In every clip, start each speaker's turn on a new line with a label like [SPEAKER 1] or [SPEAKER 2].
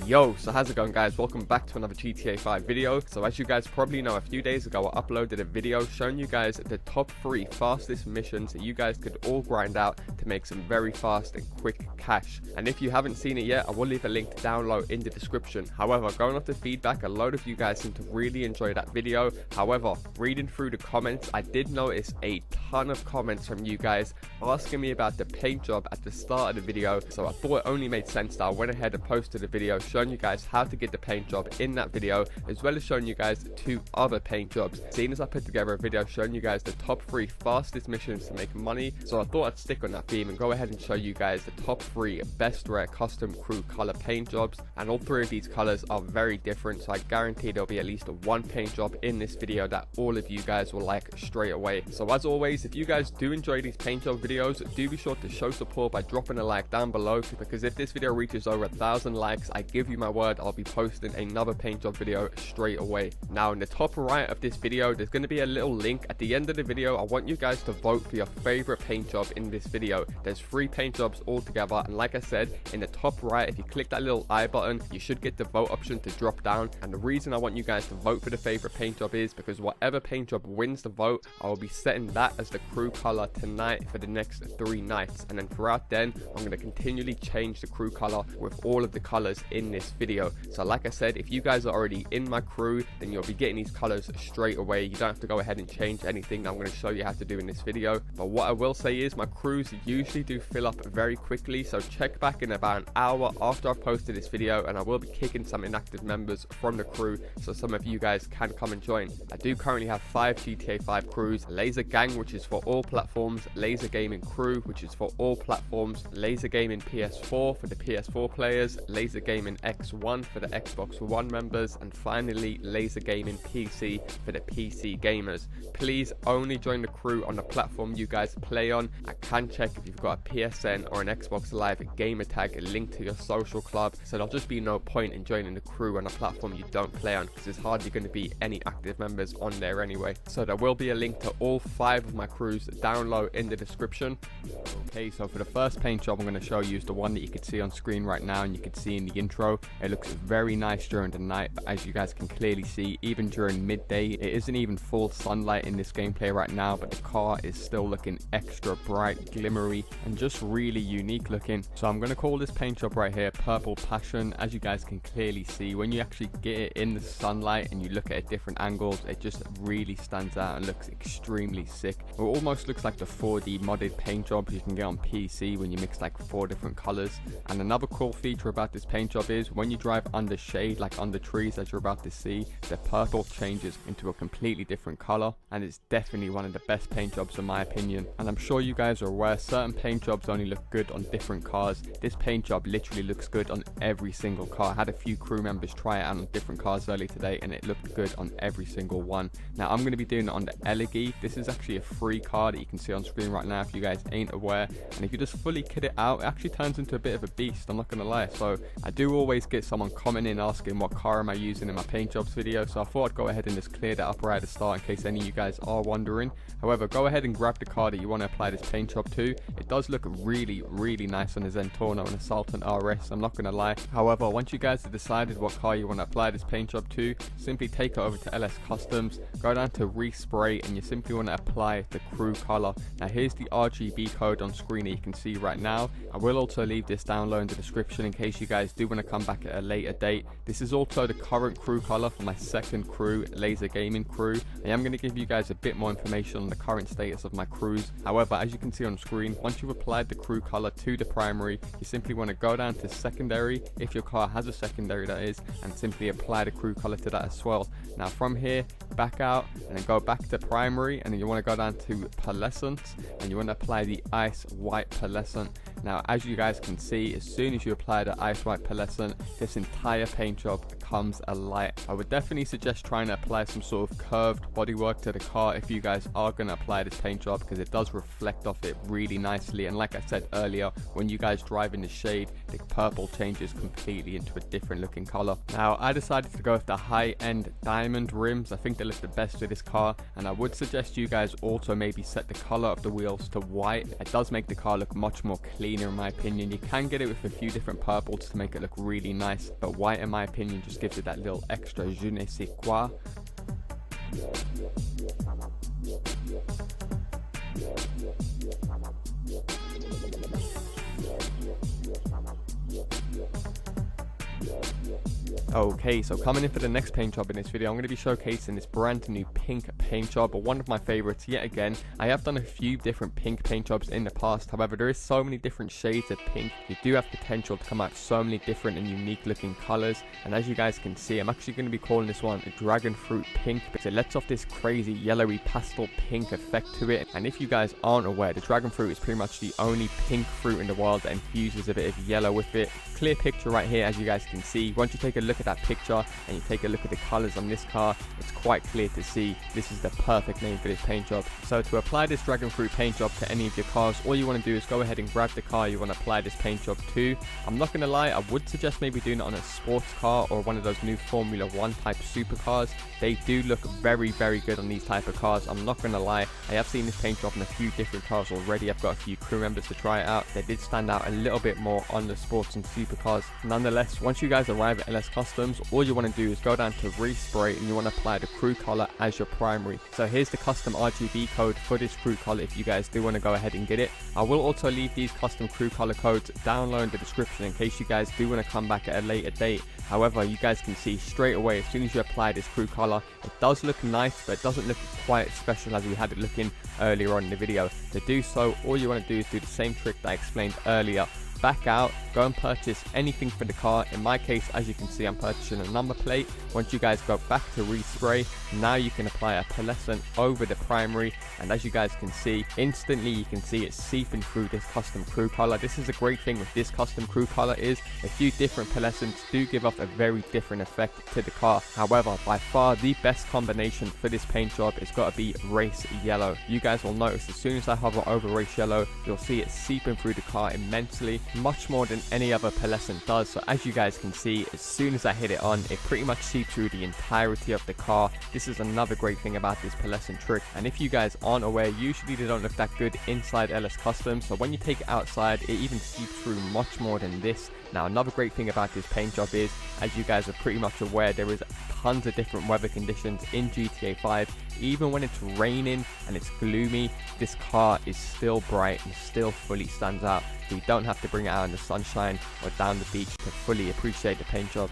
[SPEAKER 1] Yo, so how's it going, guys? Welcome back to another GTA 5 video. So as you guys probably know, a few days ago I uploaded a video showing you guys the top 3 fastest missions that you guys could all grind out to make some very fast and quick cash. And if you haven't seen it yet, I will leave a link to download in the description. However, going off the feedback, a load of you guys seem to really enjoy that video. However, reading through the comments, I did notice a ton of comments from you guys asking me about the paint job at the start of the video. So I thought it only made sense that I went ahead and posted a video showing you guys how to get the paint job in that video, as well as showing you guys 2 other paint jobs, seeing as I put together a video showing you guys the top 3 fastest missions to make money. So I thought I'd stick on that theme and go ahead and show you guys the top 3 best rare custom crew color paint jobs, and all 3 of these colors are very different, so I guarantee there'll be at least one paint job in this video that all of you guys will like straight away. So as always, if you guys do enjoy these paint job videos, do be sure to show support by dropping a like down below, because if this video reaches over 1,000 likes, I give you my word I'll be posting another paint job video straight away. Now in the top right of this video, there's going to be a little link at the end of the video. I want you guys to vote for your favorite paint job in this video. There's 3 paint jobs all together, and like I said, in the top right, if you click that little I button, you should get the vote option to drop down. And the reason I want you guys to vote for the favorite paint job is because whatever paint job wins the vote, I will be setting that as the crew color tonight for the next 3 nights, and then throughout then I'm going to continually change the crew color with all of the colors in this video. So like I said, if you guys are already in my crew, then you'll be getting these colors straight away. You don't have to go ahead and change anything that I'm going to show you how to do in this video. But what I will say is my crews usually do fill up very quickly, so check back in about an hour after I've posted this video and I will be kicking some inactive members from the crew, so some of you guys can come and join. I do currently have 5 GTA 5 crews: Laazr Gang, which is for all platforms; LaazrGaming CREW, which is for all platforms; LaazrGaming PS4 for the PS4 players; LaazrGaming X1 for the Xbox One members; and finally LaazrGaming PC for the PC gamers. Please only join the crew on the platform you guys play on. I can check if you've got a PSN or an Xbox Live gamer tag linked to your social club, so there'll just be no point in joining the crew on a platform you don't play on, because there's hardly going to be any active members on there anyway. So there will be a link to all 5 of my crews download in the description. Okay, so for the first paint job I'm going to show you is the one that you can see on screen right now, and you can see in the intro. It looks very nice during the night, but as you guys can clearly see, even during midday, it isn't even full sunlight in this gameplay right now, but the car is still looking extra bright, glimmery, and just really unique looking. So I'm going to call this paint job right here Purple Passion. As you guys can clearly see, when you actually get it in the sunlight and you look at it different angles, it just really stands out and looks extremely sick. It almost looks like the 4D modded paint job you can get on PC when you mix like 4 different colors. And another cool feature about this paint job is when you drive under shade, like under trees as you're about to see, the purple changes into a completely different color, and it's definitely one of the best paint jobs in my opinion. And I'm sure you guys are aware certain paint jobs only look good on different cars. This paint job literally looks good on every single car. I had a few crew members try it out on different cars earlier today and it looked good on every single one. Now I'm going to be doing it on the Elegee. This is actually a free car that you can see on screen right now if you guys ain't aware, and if you just fully kit it out, it actually turns into a bit of a beast, I'm not going to lie. So I do always get someone commenting asking what car am I using in my paint jobs video, so I thought I'd go ahead and just clear that up right at the start in case any of you guys are wondering. However, go ahead and grab the car that you want to apply this paint job to. It does look really nice on a Zentorno and a Sultan RS, I'm not going to lie. However, once you guys have decided what car you want to apply this paint job to, simply take it over to LS Customs, go down to respray, and you simply want to apply the crew color. Now here's the RGB code on screen that you can see right now. I will also leave this down low in the description in case you guys do want to come back at a later date. This is also the current crew color for my second crew, LaazrGaming CREW. I am going to give you guys a bit more information on the current status of my crews. However, as you can see on screen, once you've applied the crew color to the primary, you simply want to go down to secondary, if your car has a secondary that is, and simply apply the crew color to that as well. Now from here, back out and then go back to primary, and then you want to go down to pearlescent and you want to apply the ice white pearlescent. Now as you guys can see, as soon as you apply the ice white pearlescent, this entire paint job comes alight. I would definitely suggest trying to apply some sort of curved bodywork to the car if you guys are going to apply this paint job, because it does reflect off it really nicely. And like I said earlier, when you guys drive in the shade, the purple changes completely into a different looking color. Now I decided to go with the high-end diamond rims. I think they look the best with this car, and I would suggest you guys also maybe set the color of the wheels to white. It does make the car look much more cleaner in my opinion. You can get it with a few different purples to make it look really nice, but white in my opinion just gives it that little extra je ne sais quoi. Okay, so coming in for the next paint job in this video, I'm going to be showcasing this brand new pink paint job, or one of my favorites yet again. I have done a few different pink paint jobs in the past, however there is so many different shades of pink. You do have potential to come out so many different and unique looking colors, and as you guys can see, I'm actually going to be calling this one a dragon fruit pink because it lets off this crazy yellowy pastel pink effect to it. And if you guys aren't aware, the dragon fruit is pretty much the only pink fruit in the world that infuses a bit of yellow with it. Clear picture right here, as you guys can see. Once you take a look at that picture and you take a look at the colors on this car, it's quite clear to see this is the perfect name for this paint job. So to apply this dragon fruit paint job to any of your cars, all you want to do is go ahead and grab the car you want to apply this paint job to. I'm not going to lie, I would suggest maybe doing it on a sports car or one of those new Formula 1 type supercars. They do look very, very good on these type of cars. I'm not going to lie, I have seen this paint job on a few different cars already. I've got a few crew members to try it out. They did stand out a little bit more on the sports and supercars. Nonetheless, once you guys arrive at LS Customs, all you want to do is go down to respray and you want to apply the crew color as your primary. So here's the custom RGB code for this crew color if you guys do want to go ahead and get it. I will also leave these custom crew color codes down low in the description in case you guys do want to come back at a later date. However, you guys can see straight away as soon as you apply this crew color, it does look nice, but it doesn't look quite as special as we had it looking earlier on in the video. To do so, all you want to do is do the same trick that I explained earlier. Back out, go and purchase anything for the car. In my case, as you can see, I'm purchasing a number plate. Once you guys go back to respray, now you can apply a pearlescent over the primary, and as you guys can see, instantly you can see it seeping through this custom crew color. This is a great thing with this custom crew color is a few different pearlescents do give off a very different effect to the car. However, by far the best combination for this paint job has got to be race yellow. You guys will notice as soon as I hover over race yellow, you'll see it seeping through the car immensely, much more than any other pearlescent does. So as you guys can see, as soon as I hit it on, it pretty much seeps through the entirety of the car. This is another great thing about this pearlescent trick, and if you guys aren't aware, usually they don't look that good inside LS Custom, so when you take it outside, it even seeps through much more than this. Now another great thing about this paint job is, as you guys are pretty much aware, there is tons of different weather conditions in GTA 5. Even when it's raining and it's gloomy, this car is still bright and still fully stands out. So you don't have to bring it out in the sunshine or down the beach to fully appreciate the paint job.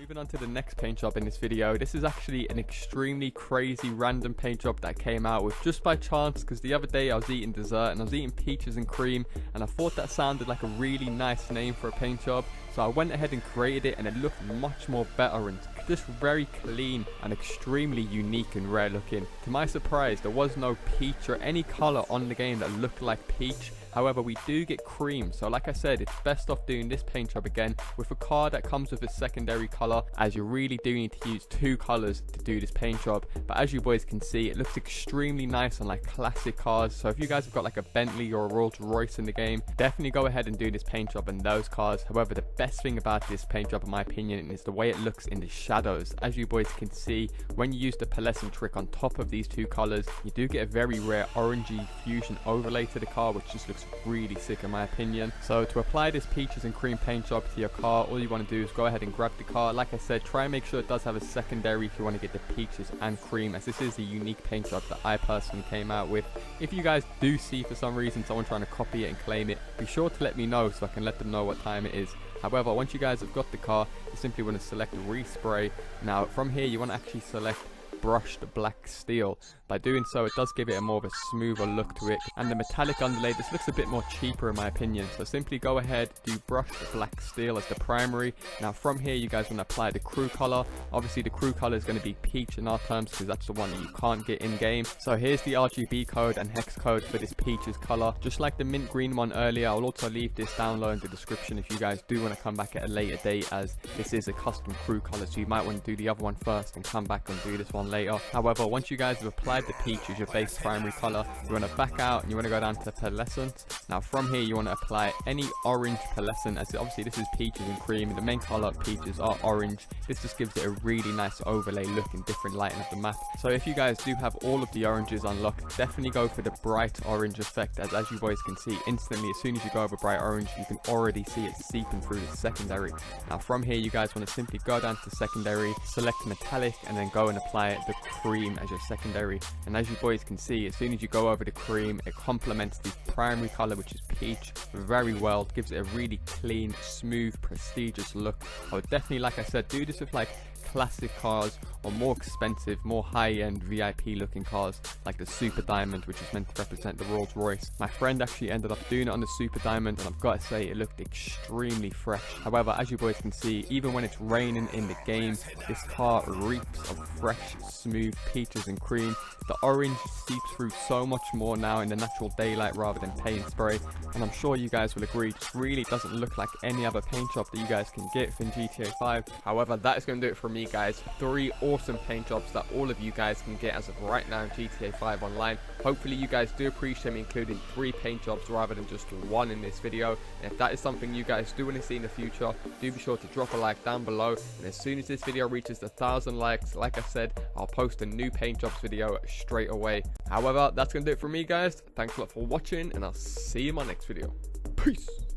[SPEAKER 1] Moving on to the next paint job in this video. This is actually an extremely crazy random paint job that came out with just by chance, because the other day I was eating dessert and I was eating peaches and cream, and I thought that sounded like a really nice name for a paint job, so I went ahead and created it, and it looked much more better and just very clean and extremely unique and rare looking. To my surprise, there was no peach or any color on the game that looked like peach. However, we do get cream, so like I said, it's best off doing this paint job again with a car that comes with a secondary color, as you really do need to use two colors to do this paint job. But as you boys can see, it looks extremely nice on like classic cars, so if you guys have got like a Bentley or a Rolls Royce in the game, definitely go ahead and do this paint job in those cars. However, the best thing about this paint job in my opinion is the way it looks in the shadows. As you boys can see, when you use the pearlescent trick on top of these two colors, you do get a very rare orangey fusion overlay to the car, which just looks really sick in my opinion. So to apply this peaches and cream paint job to your car, all you want to do is go ahead and grab the car. Like I said, try and make sure it does have a secondary if you want to get the peaches and cream, as this is the unique paint job that I personally came out with. If you guys do see for some reason someone trying to copy it and claim it, be sure to let me know so I can let them know what time it is. However, once you guys have got the car, you simply want to select respray. Now from here you want to actually select brushed black steel. By doing so, it does give it a more of a smoother look to it, and the metallic underlay just looks a bit more cheaper in my opinion. So simply go ahead, do brushed black steel as the primary. Now from here you guys want to apply the CREW color. Obviously the CREW color is going to be peach in our terms because that's the one that you can't get in game. So here's the RGB code and hex code for this peaches color. Just like the mint green one earlier, I'll also leave this down low in the description if you guys do want to come back at a later date, as this is a custom CREW color, so you might want to do the other one first and come back and do this one later. However, once you guys have applied the peach as your base primary color, you want to back out and you want to go down to pearlescent. Now from here you want to apply any orange pearlescent, as obviously this is peaches and cream. The main color peaches are orange. This just gives it a really nice overlay look in different lighting of the map. So if you guys do have all of the oranges unlocked, definitely go for the bright orange effect, as you boys can see instantly as soon as you go over bright orange you can already see it seeping through the secondary. Now from here you guys want to simply go down to secondary, select metallic, and then go and apply the cream as your secondary. And as you boys can see, as soon as you go over the cream, it complements the primary color, which is peach, very well. It gives it a really clean, smooth, prestigious look. I would definitely, like I said, do this with like classic cars or more expensive, more high-end VIP looking cars like the Super Diamond, which is meant to represent the Rolls Royce. My friend actually ended up doing it on the Super Diamond, and I've got to say it looked extremely fresh. However, as you boys can see, even when it's raining in the game, this car reeks of fresh, smooth peaches and cream. The orange seeps through so much more now in the natural daylight rather than paint spray, and I'm sure you guys will agree, it really doesn't look like any other paint job that you guys can get in GTA 5. However, that is going to do it for me, guys. 3 awesome paint jobs that all of you guys can get as of right now in GTA 5 online. Hopefully you guys do appreciate me including 3 paint jobs rather than just 1 in this video, and if that is something you guys do want to see in the future, do be sure to drop a like down below, and as soon as this video reaches 1,000 likes, like I said, I'll post a new paint jobs video straight away. However, that's going to do it for me, guys. Thanks a lot for watching, and I'll see you in my next video. Peace.